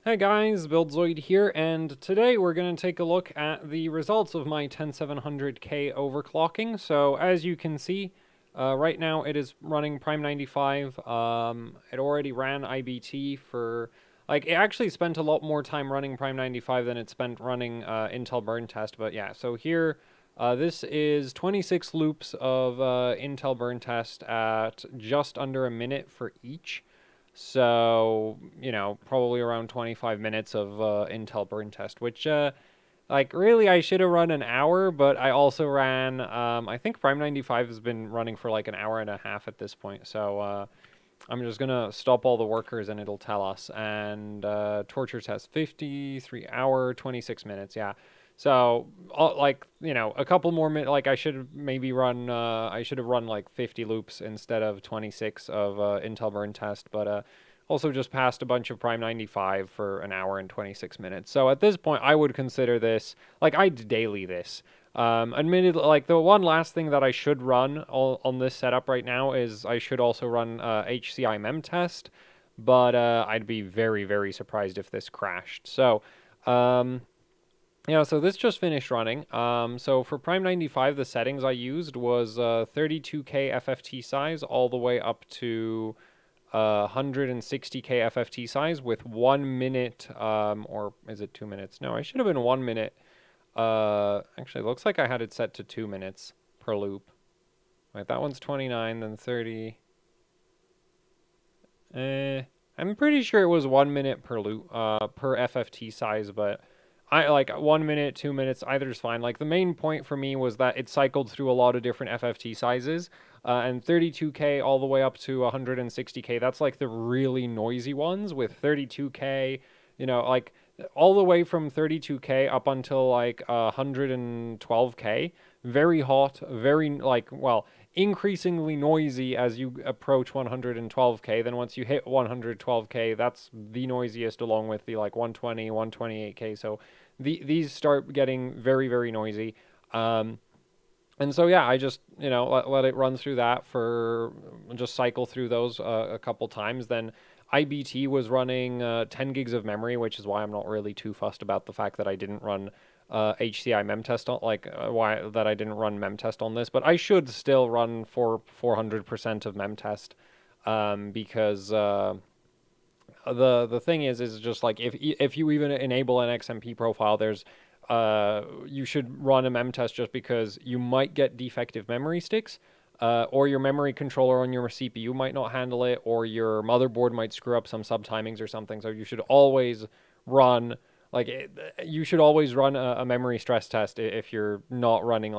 Hey guys, BuildZoid here, and today we're going to take a look at the results of my 10700K overclocking. So as you can see, right now it is running Prime 95. It already ran IBT for, it actually spent a lot more time running Prime 95 than it spent running Intel burn test. But yeah, so here, this is 26 loops of Intel burn test at just under a minute for each. So, you know, probably around 25 minutes of Intel burn test, which, really I should have run an hour, but I also ran, I think Prime 95 has been running for like an hour and a half at this point. So, I'm just gonna stop all the workers and it'll tell us. And torture test 53 hour, 26 minutes, yeah. So, a couple more minutes, I should have maybe run, I should have run like 50 loops instead of 26 of Intel burn test, but also just passed a bunch of Prime 95 for an hour and 26 minutes. So at this point, I would consider this, I'd daily this. Admittedly, the one last thing that I should run on this setup right now is I should also run HCI mem test, but I'd be very, very surprised if this crashed. So, yeah, so this just finished running. So for Prime 95, the settings I used was 32K FFT size all the way up to 160K FFT size with 1 minute, or is it 2 minutes? No, I should have been 1 minute. Actually, it looks like I had it set to 2 minutes per loop. Right, that one's 29, then 30. I'm pretty sure it was 1 minute per loop, per FFT size, but I 1 minute, 2 minutes, either is fine. Like the main point for me was that it cycled through a lot of different FFT sizes, and 32K all the way up to 160K. That's like the really noisy ones with 32K, you know, all the way from 32K up until 112K. Very hot, very increasingly noisy as you approach 112K. Then once you hit 112K, that's the noisiest, along with the 120, 128K. So these start getting very, very noisy. And so yeah, I just, let it run through that for, just cycle through those a couple times. Then IBT was running 10 gigs of memory, which is why I'm not really too fussed about the fact that I didn't run HCI mem test on, why that I didn't run mem test on this, but I should still run for 400% of mem test, because the thing is just if you even enable an XMP profile, there's you should run a mem test just because you might get defective memory sticks, or your memory controller on your CPU might not handle it, or your motherboard might screw up some subtimings or something. So you should always run you should always run a memory stress test if you're not running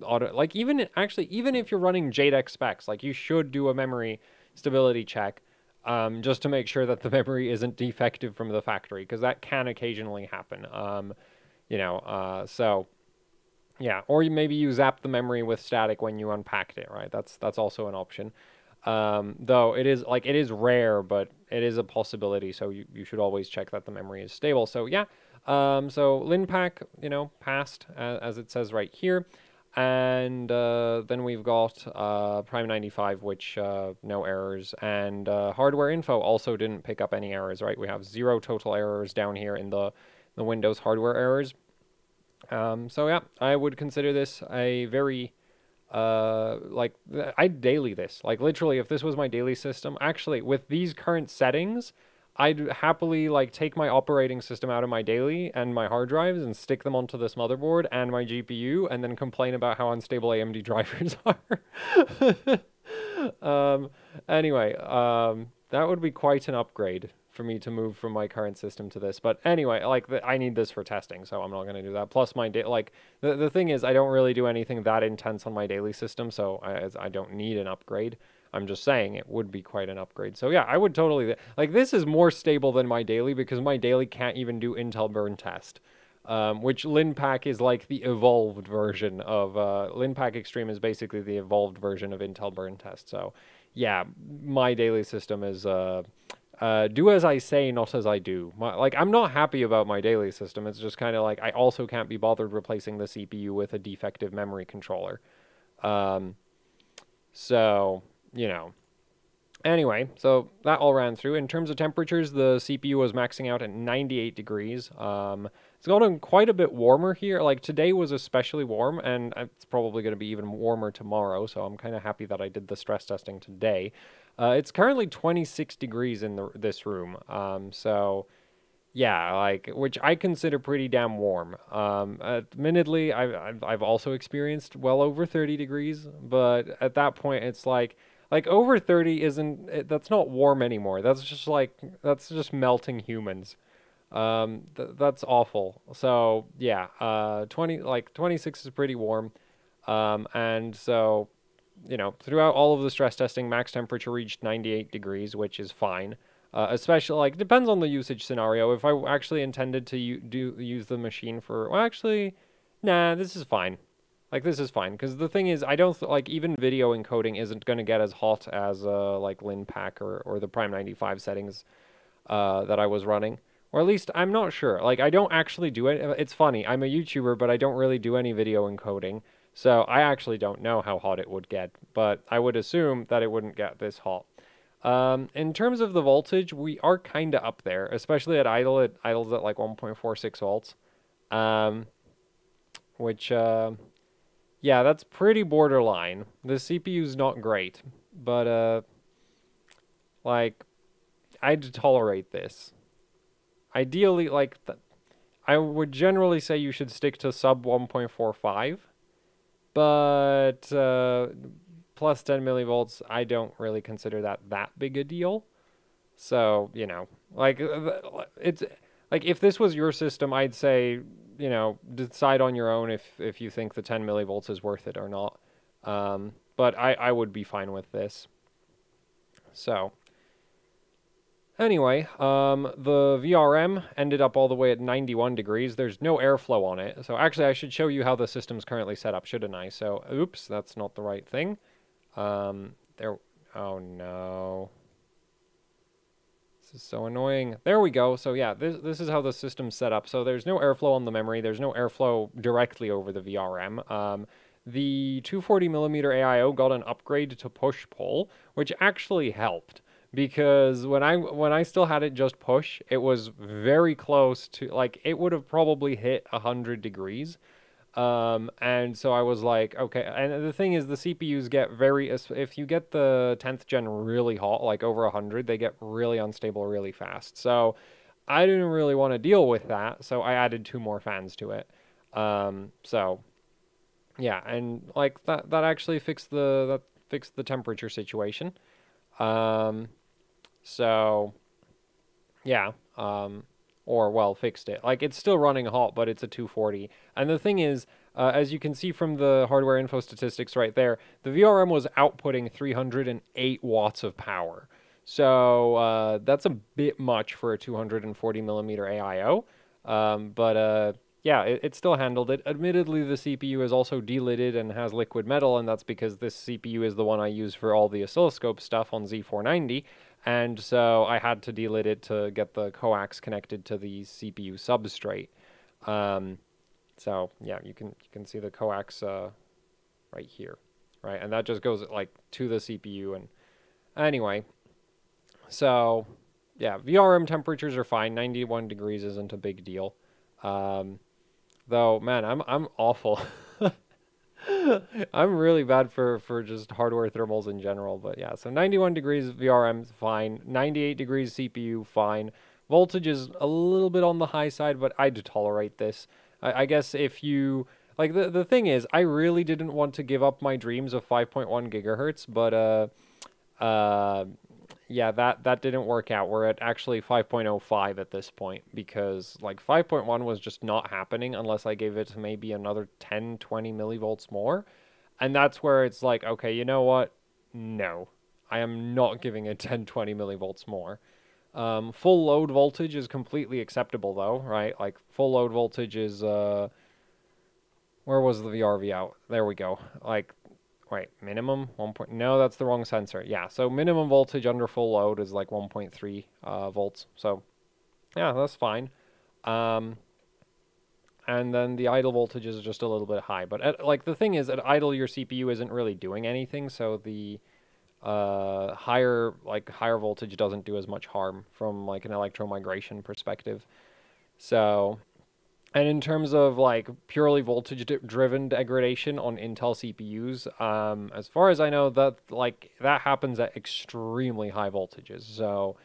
auto, even if you're running JADEC specs, you should do a memory stability check, just to make sure that the memory isn't defective from the factory, because that can occasionally happen. So yeah, or maybe you zap the memory with static when you unpacked it, right? That's also an option. Though it is rare, but it is a possibility, so you should always check that the memory is stable. So yeah, so LinPack, passed, as it says right here. And then we've got Prime 95, which no errors, and hardware info also didn't pick up any errors, right? We have 0 total errors down here in the Windows hardware errors. So yeah, I would consider this a very I'd daily this. Literally, if this was my daily system, actually with these current settings, I'd happily take my operating system out of my daily and my hard drives and stick them onto this motherboard and my GPU, and then complain about how unstable AMD drivers are. Anyway, that would be quite an upgrade for me to move from my current system to this. But anyway, I need this for testing, so I'm not going to do that. Plus my the thing is, I don't really do anything that intense on my daily system, so I don't need an upgrade. I'm just saying it would be quite an upgrade. So yeah, I would totally, this is more stable than my daily, because my daily can't even do Intel burn test. Which LinPack is the evolved version of, LinPack Extreme is basically the evolved version of Intel burn test. So yeah, my daily system is, do as I say, not as I do. I'm not happy about my daily system. It's just kind of I also can't be bothered replacing the CPU with a defective memory controller. So, Anyway, so that all ran through. In terms of temperatures, the CPU was maxing out at 98 degrees. It's gotten quite a bit warmer here. Like today was especially warm, and it's probably going to be even warmer tomorrow. So I'm kind of happy that I did the stress testing today. It's currently 26 degrees in this room. So yeah, like which I consider pretty damn warm. Admittedly, I've also experienced well over 30 degrees, but at that point, it's like over 30 isn't that's not warm anymore. That's just melting humans. That's awful. So yeah, 26 is pretty warm. And so throughout all of the stress testing, max temperature reached 98 degrees, which is fine. Especially, like, depends on the usage scenario. If I actually intended to use the machine for, well, actually, nah, this is fine. Like, this is fine, because the thing is, I don't, like, even video encoding isn't going to get as hot as, like, LinPack or the Prime 95 settings that I was running. Or at least, I'm not sure. Like, I don't actually do it. It's funny, I'm a YouTuber, but I don't really do any video encoding. So I actually don't know how hot it would get, but I would assume that it wouldn't get this hot. In terms of the voltage, we are kind of up there, especially at idle. It idles at like 1.46 volts, which, yeah, that's pretty borderline. The CPU's not great, but, like, I'd tolerate this. Ideally, like, I would generally say you should stick to sub 1.45, but, plus 10 millivolts, I don't really consider that big a deal. So, like, it's like if this was your system, I'd say, decide on your own if you think the 10 millivolts is worth it or not. But I would be fine with this. So, anyway, the VRM ended up all the way at 91 degrees. There's no airflow on it. So actually, I should show you how the system's currently set up, shouldn't I? So, oops, that's not the right thing. Oh no. This is so annoying. There we go. So yeah, this is how the system's set up. So there's no airflow on the memory. There's no airflow directly over the VRM. The 240mm AIO got an upgrade to push-pull, which actually helped. Because when I still had it just push, it was very close to, like, it would have probably hit 100 degrees. And so I was like, okay, and the thing is, the CPUs get if you get the 10th gen really hot, like over 100, they get really unstable really fast. So I didn't really want to deal with that, so I added 2 more fans to it. So yeah, and like that actually fixed the temperature situation. So yeah, or, well, fixed it. Like, it's still running hot, but it's a 240. And the thing is, as you can see from the hardware info statistics right there, the VRM was outputting 308 watts of power. So that's a bit much for a 240mm AIO. But yeah, it still handled it. Admittedly, the CPU is also delidded and has liquid metal, and that's because this CPU is the one I use for all the oscilloscope stuff on Z490. And so I had to delid it to get the coax connected to the CPU substrate. So yeah, you can see the coax right here, right? And that just goes like to the CPU. And anyway, so yeah, VRM temperatures are fine. 91 degrees isn't a big deal. Though, man, I'm awful. I'm really bad for just hardware thermals in general, but yeah, so 91 degrees VRM, fine. 98 degrees CPU, fine. Voltage is a little bit on the high side, but I'd tolerate this. I guess if you... Like, the thing is, I really didn't want to give up my dreams of 5.1 gigahertz, but, yeah, that didn't work out. We're at actually 5.05 at this point, because, like, 5.1 was just not happening unless I gave it maybe another 10, 20 millivolts more. And that's where it's like, okay, you know what? No, I am not giving it 10, 20 millivolts more. Full load voltage is completely acceptable, though, right? Like, full load voltage is, where was the VRV out? There we go. Like, wait, minimum 1. No, that's the wrong sensor. Yeah, so minimum voltage under full load is like 1.3 volts. So, yeah, that's fine. And then the idle voltage is just a little bit high. But like the thing is, at idle, your CPU isn't really doing anything. So the higher voltage doesn't do as much harm from like an electromigration perspective. So, and in terms of like purely voltage driven degradation on Intel CPUs, as far as I know, that happens at extremely high voltages. So,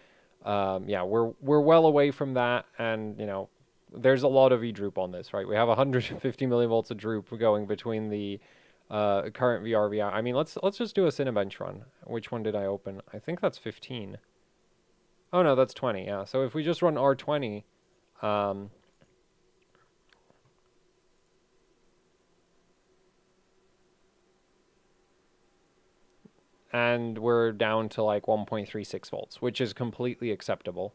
yeah, we're well away from that, and you know, there's a lot of E-droop on this, right? We have 150 millivolts of droop going between the current VR. I mean, let's just do a Cinebench run. Which one did I open? I think that's 15. Oh no, that's 20. Yeah. So if we just run R20, and we're down to like 1.36 volts, which is completely acceptable.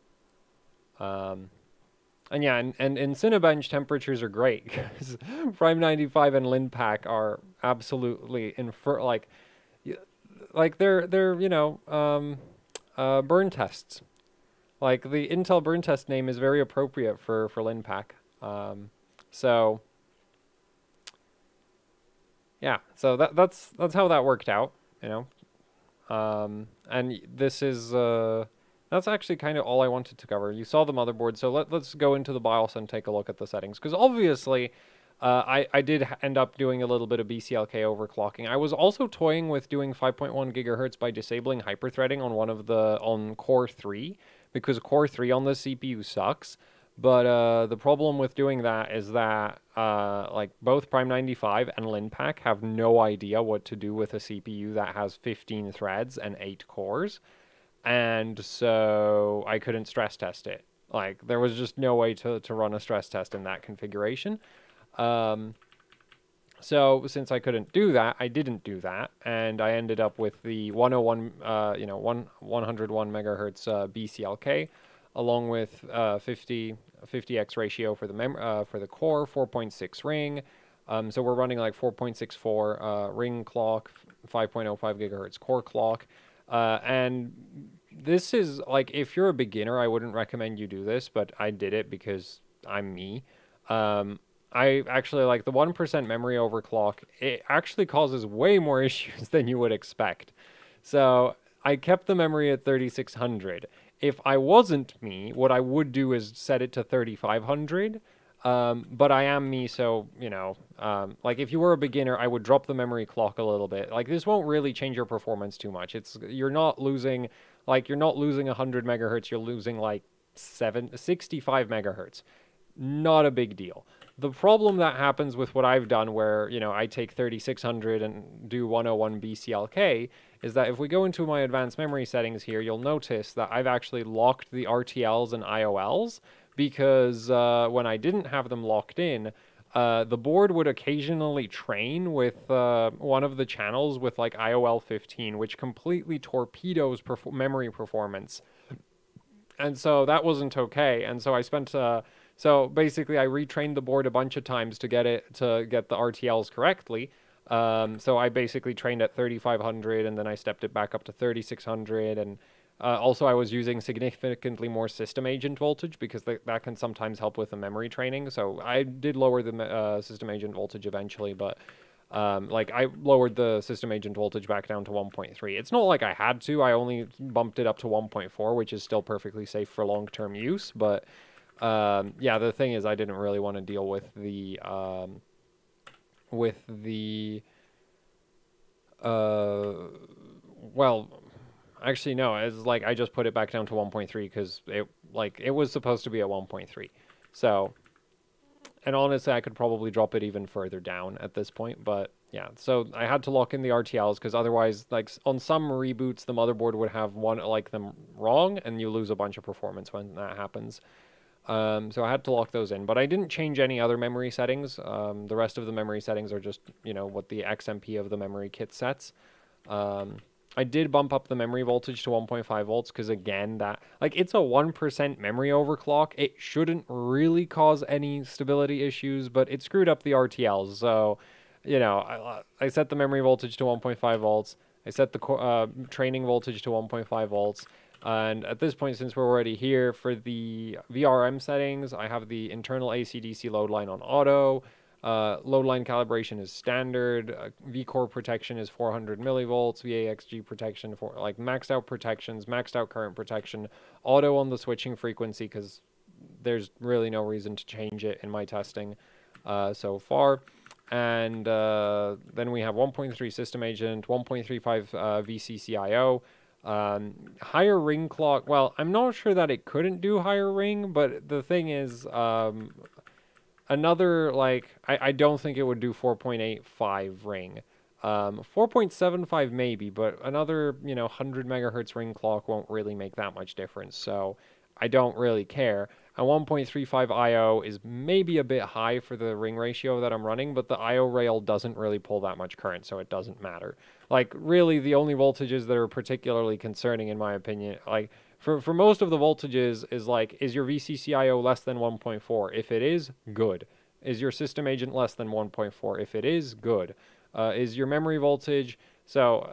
And yeah, and in Cinebench, temperatures are great because Prime 95 and LinPack are absolutely they're you know burn tests. Like the Intel burn test name is very appropriate for LinPack. So yeah, so that's how that worked out, you know. And this is that's actually kind of all I wanted to cover. You saw the motherboard, so let's go into the BIOS and take a look at the settings. Because obviously, I did end up doing a little bit of BCLK overclocking. I was also toying with doing 5.1 gigahertz by disabling hyperthreading on Core 3, because Core 3 on the CPU sucks. But the problem with doing that is that like both Prime 95 and LinPack have no idea what to do with a CPU that has 15 threads and 8 cores. And so I couldn't stress test it. Like, there was just no way to run a stress test in that configuration. So since I couldn't do that, I didn't do that, and I ended up with the 101, 101 megahertz BCLK, along with 50x ratio for the core, 4.6 ring. So we're running like 4.64 ring clock, 5.05 gigahertz core clock. And this is like, if you're a beginner, I wouldn't recommend you do this, but I did it because I'm me. I actually like the 1% memory overclock. It actually causes way more issues than you would expect. So I kept the memory at 3600. If I wasn't me, what I would do is set it to 3500. But I am me, so, you know, like if you were a beginner, I would drop the memory clock a little bit. Like, this won't really change your performance too much. You're not losing 100 megahertz, you're losing like 65 megahertz. Not a big deal. The problem that happens with what I've done, where, you know, I take 3600 and do 101 BCLK, is that if we go into my advanced memory settings here, you'll notice that I've actually locked the RTLs and IOLs, because when I didn't have them locked in, the board would occasionally train with one of the channels with like IOL 15, which completely torpedoes memory performance. And so that wasn't okay. And so I spent... So basically, I retrained the board a bunch of times to get the RTLs correctly. So I basically trained at 3500, and then I stepped it back up to 3600. And also, I was using significantly more system agent voltage, because that can sometimes help with the memory training. So I did lower the system agent voltage eventually, but like I lowered the system agent voltage back down to 1.3. It's not like I had to. I only bumped it up to 1.4, which is still perfectly safe for long-term use, but... yeah, the thing is, I didn't really want to deal with the well, actually, no, it's like I just put it back down to 1.3 because it was supposed to be at 1.3. So, and honestly, I could probably drop it even further down at this point, but yeah, so I had to lock in the RTLs, because otherwise, like, on some reboots, the motherboard would have them wrong, and you lose a bunch of performance when that happens. So I had to lock those in, but I didn't change any other memory settings. The rest of the memory settings are just, you know, what the XMP of the memory kit sets. I did bump up the memory voltage to 1.5 volts, because again, it's a 1% memory overclock. It shouldn't really cause any stability issues, but it screwed up the RTLs. So, you know, I set the memory voltage to 1.5 volts. I set the training voltage to 1.5 volts. And at this point, since we're already here, for the VRM settings, I have the internal AC/DC load line on auto. Load line calibration is standard. VCore protection is 400 millivolts. VAXG protection for like maxed out protections, maxed out current protection. Auto on the switching frequency because there's really no reason to change it in my testing so far. And then we have 1.3 system agent, 1.35 VCCIO. Higher ring clock. Well, I'm not sure that it couldn't do higher ring, but the thing is, another, like, I don't think it would do 4.85 ring. 4.75 maybe, but another, 100 megahertz ring clock won't really make that much difference, so I don't really care. And 1.35 IO is maybe a bit high for the ring ratio that I'm running, but the IO rail doesn't really pull that much current, so it doesn't matter. Like, really, the only voltages that are particularly concerning, in my opinion, like, for most of the voltages is like, is your VCCIO less than 1.4? If it is, good. Is your system agent less than 1.4? If it is, good. Is your memory voltage... So,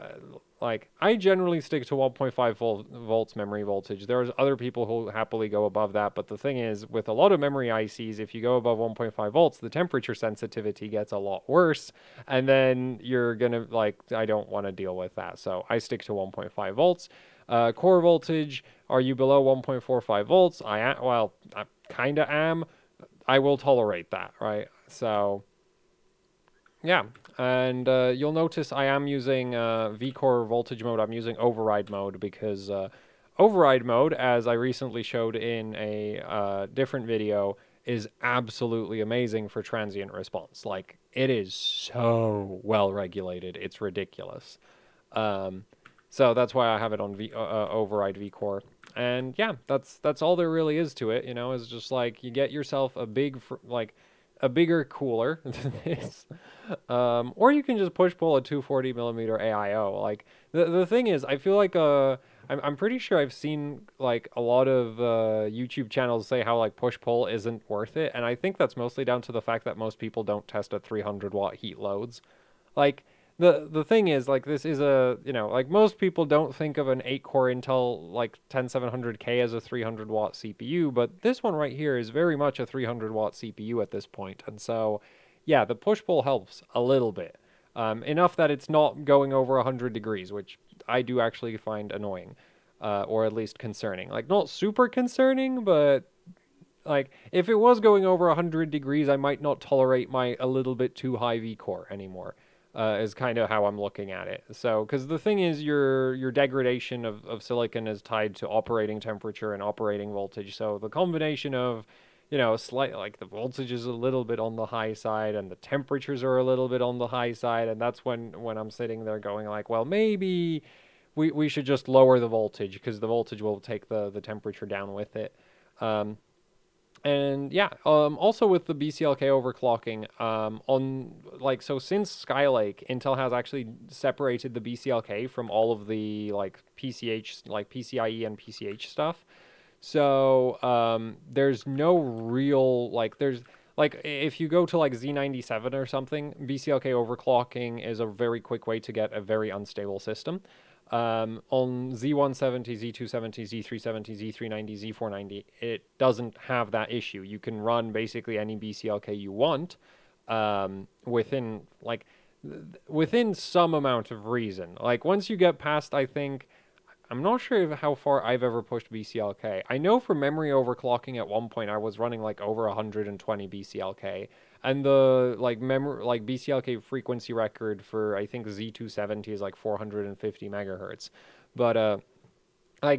like, I generally stick to 1.5 volts memory voltage. There's other people who happily go above that, but the thing is, with a lot of memory ICs, if you go above 1.5 volts, the temperature sensitivity gets a lot worse, and then you're gonna, like, I don't want to deal with that, so I stick to 1.5 volts. Core voltage, are you below 1.45 volts? I kind of am. I will tolerate that, right? So... yeah, and you'll notice I am using VCore voltage mode. I'm using override mode because override mode, as I recently showed in a different video, is absolutely amazing for transient response. Like, it is so well regulated. It's ridiculous. So that's why I have it on override VCore. And yeah, that's all there really is to it, is just like you get yourself a bigger cooler than this. Or you can just push-pull a 240 millimeter AIO. Like, the thing is, I feel like, I'm pretty sure I've seen, like, a lot of, YouTube channels say how, like, push-pull isn't worth it, and I think that's mostly down to the fact that most people don't test at 300 watt heat loads. Like, the thing is, like, this is a, like, most people don't think of an 8-core Intel, like, 10700K as a 300 watt CPU, but this one right here is very much a 300 watt CPU at this point, and so... yeah, the push-pull helps a little bit. Enough that it's not going over 100 degrees, which I do actually find annoying, or at least concerning. Like, not super concerning, but, like, if it was going over 100 degrees, I might not tolerate my a little bit too high V-core anymore, is kind of how I'm looking at it. So, because the thing is, your degradation of silicon is tied to operating temperature and operating voltage, so the combination of... slight, like, the voltage is a little bit on the high side and the temperatures are a little bit on the high side, and that's when I'm sitting there going like, well, maybe we should just lower the voltage because the voltage will take the temperature down with it. And yeah, also with the BCLK overclocking, so since Skylake, Intel has actually separated the BCLK from all of the, like, PCH, like PCIe and PCH stuff. So, there's no real, like, if you go to, like, Z97 or something, BCLK overclocking is a very quick way to get a very unstable system. On Z170, Z270, Z370, Z390, Z490, it doesn't have that issue. You can run basically any BCLK you want, within some amount of reason. Like, once you get past, I think... I'm not sure how far I've ever pushed BCLK. I know for memory overclocking at one point I was running like over 120 BCLK, and the BCLK frequency record for I think Z270 is like 450 megahertz. But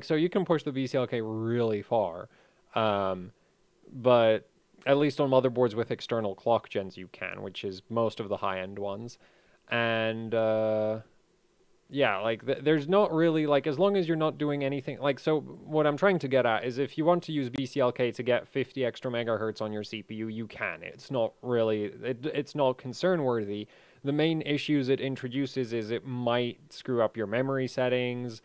so you can push the BCLK really far. But at least on motherboards with external clock gens you can, which is most of the high-end ones. And yeah, like, there's not really, like, as long as you're not doing anything, like, so what I'm trying to get at is if you want to use BCLK to get 50 extra megahertz on your CPU, you can. It's not really, it's not concern-worthy. The main issues it introduces is it might screw up your memory settings,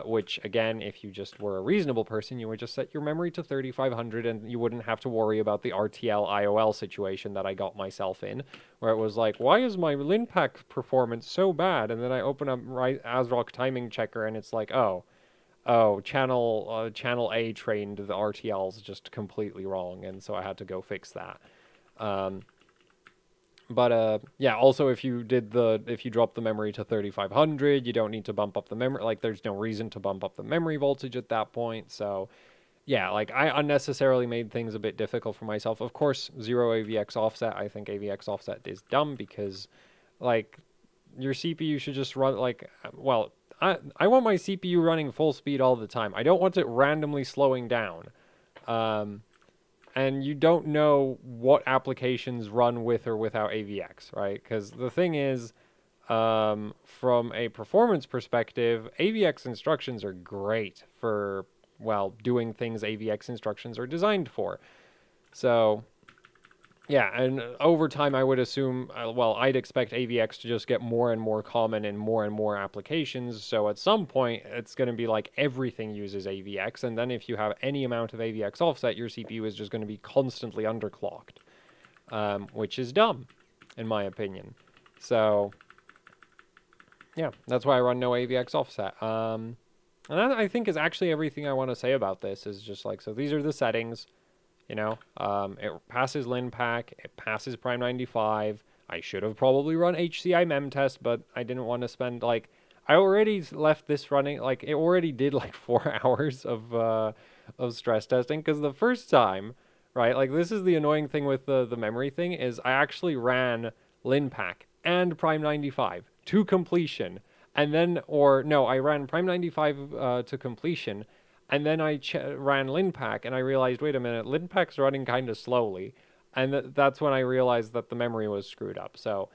which, again, if you just were a reasonable person, you would just set your memory to 3500 and you wouldn't have to worry about the RTL IOL situation that I got myself in, where it was like, why is my Linpack performance so bad? And then I open up ASRock timing checker and it's like, oh, channel A trained the RTLs just completely wrong, and so I had to go fix that. But yeah, also if you drop the memory to 3500, you don't need to bump up the memory. Like, there's no reason to bump up the memory voltage at that point. So yeah, like, I unnecessarily made things a bit difficult for myself. Of course, zero AVX offset. I think AVX offset is dumb because, like, your CPU should just run, like, well, I want my CPU running full speed all the time. I don't want it randomly slowing down. And you don't know what applications run with or without AVX, right? Because the thing is, from a performance perspective, AVX instructions are great for, well, doing things AVX instructions are designed for. So yeah, and over time, I would assume, well, I'd expect AVX to just get more and more common in more and more applications. So at some point, it's going to be like everything uses AVX. And then if you have any amount of AVX offset, your CPU is just going to be constantly underclocked, which is dumb, in my opinion. So yeah, that's why I run no AVX offset. And that, I think, is actually everything I want to say about this. Is just like, so these are the settings. You know, it passes LinPack, it passes Prime 95. I should have probably run HCI mem test, but I didn't want to spend, like, I already left this running, like, it already did like 4 hours of stress testing, because the first time, right, like, this is the annoying thing with the memory thing, is I actually ran LinPack and Prime 95 to completion, and then, or no, I ran Prime 95 to completion, and then I ran LinPack, and I realized, wait a minute, LinPack's running kind of slowly. And that's when I realized that the memory was screwed up. So,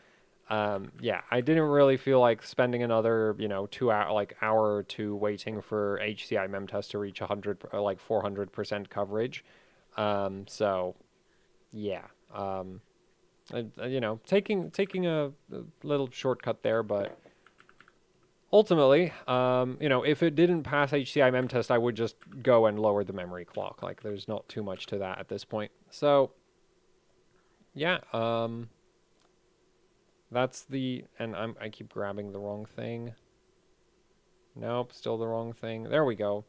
yeah, I didn't really feel like spending another, 2 hour, like hour or two waiting for HCI mem test to reach 100, like 400% coverage. So, yeah, taking a little shortcut there, but ultimately, if it didn't pass HCI mem test, I would just go and lower the memory clock. Like, there's not too much to that at this point. So, yeah, that's the, and I keep grabbing the wrong thing. Nope, still the wrong thing. There we go.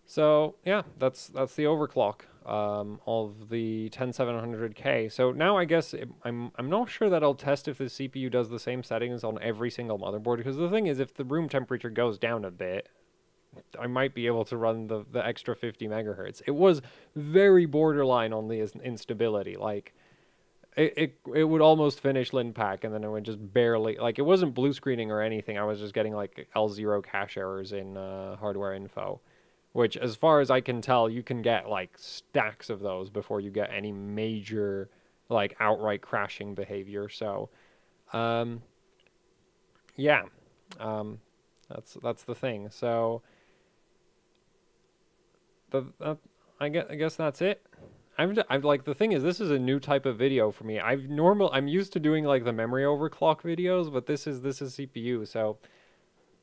So yeah, that's the overclock of the 10700K. So now I guess I'm not sure that I'll test if the CPU does the same settings on every single motherboard, because the thing is, if the room temperature goes down a bit, I might be able to run the extra 50 megahertz. It was very borderline on the instability. Like, it would almost finish LinPack, and then it would just barely, like, it wasn't blue screening or anything. I was just getting like L0 cache errors in hardware info, which, as far as I can tell, you can get like stacks of those before you get any major, like, outright crashing behavior. So, yeah, that's the thing. So, I guess that's it. I've like, the thing is, this is a new type of video for me. I'm used to doing like the memory overclock videos, but this is CPU. So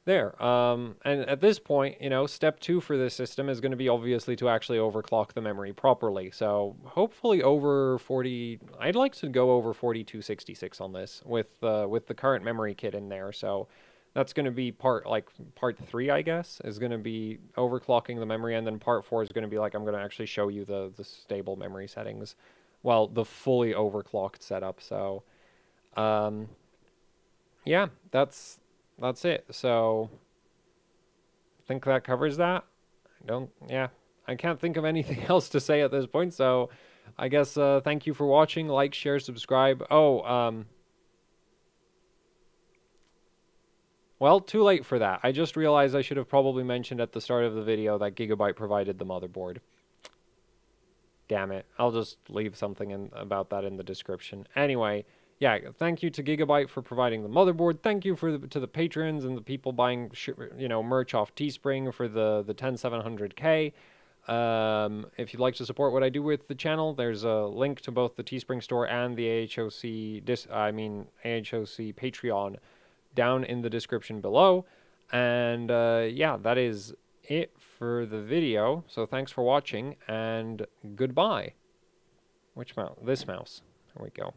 there. And at this point, step 2 for this system is going to be obviously to actually overclock the memory properly. So hopefully over 40, I'd like to go over 4266 on this with the current memory kit in there. So that's going to be part 3, I guess, is going to be overclocking the memory, and then part 4 is going to be like, I'm going to actually show you the stable memory settings. Well, the fully overclocked setup. So, yeah, that's it. So I think that covers that. I can't think of anything else to say at this point. So I guess, thank you for watching. Like, share, subscribe. Well, too late for that. I just realized I should have probably mentioned at the start of the video that Gigabyte provided the motherboard. Damn it. I'll just leave something about that in the description. Anyway, yeah, thank you to Gigabyte for providing the motherboard. Thank you to the patrons and the people buying merch off Teespring for the 10700K. If you'd like to support what I do with the channel, there's a link to both the Teespring store and the AHOC Patreon down in the description below. And yeah, that is it for the video. So thanks for watching, and goodbye. Which mouse? This mouse. There we go.